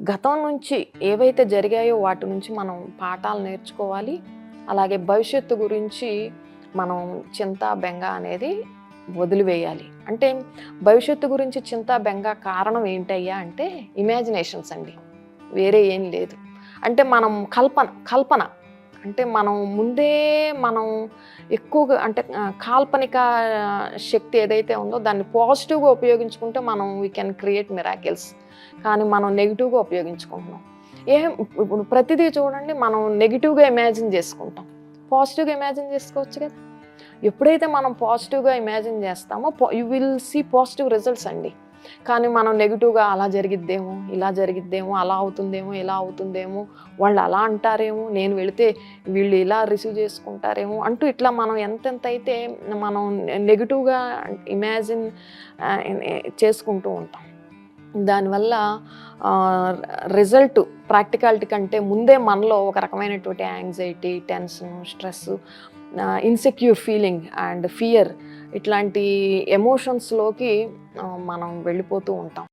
గతం నుంచి ఏవైతే జరిగాయో వాటి నుంచి మనం పాఠాలు నేర్చుకోవాలి. అలాగే భవిష్యత్తు గురించి మనం చింత, బెంగ అనేది వదిలివేయాలి. అంటే భవిష్యత్తు గురించి చింత, బెంగ కారణం ఏంటయ్యా అంటే ఇమాజినేషన్స్ అండి. వేరే ఏం లేదు. అంటే మనం కల్పన అంటే మనం ముందే మనం ఎక్కువగా అంటే కాల్పనిక శక్తి ఏదైతే ఉందో దాన్ని పాజిటివ్‌గా ఉపయోగించుకుంటే మనం వీ కెన్ క్రియేట్ మిరాకిల్స్. కానీ మనం నెగిటివ్‌గా ఉపయోగించుకుంటున్నాం. ఇప్పుడు ప్రతిదీ చూడండి మనం నెగిటివ్‌గా ఇమాజిన్ చేసుకుంటాం. పాజిటివ్‌గా ఇమాజిన్ చేసుకోవచ్చు కదా! ఎప్పుడైతే మనం పాజిటివ్‌గా ఇమాజిన్ చేస్తామో you will see positive results అండి. కానీ మనం నెగిటివ్‌గా అలా జరిగిద్దేమో, ఇలా జరిగిద్దేమో, అలా అవుతుందేమో, ఇలా అవుతుందేమో, వాళ్ళు అలా అంటారేమో, నేను వెళితే వీళ్ళు ఇలా రిసీవ్ చేసుకుంటారేమో అంటూ ఇట్లా మనం ఎంతెంతైతే మనం నెగిటివ్‌గా ఇమాజిన్ చేసుకుంటూ ఉంటాం. దానివల్ల రిజల్ట్ ప్రాక్టికాలిటీ కంటే ముందే మనలో ఒక రకమైనటువంటి anxiety, tension, stress, insecure feeling and fear ఇట్లాంటి ఎమోషన్స్‌లోకి మనం వెళ్ళిపోతూ ఉంటాం.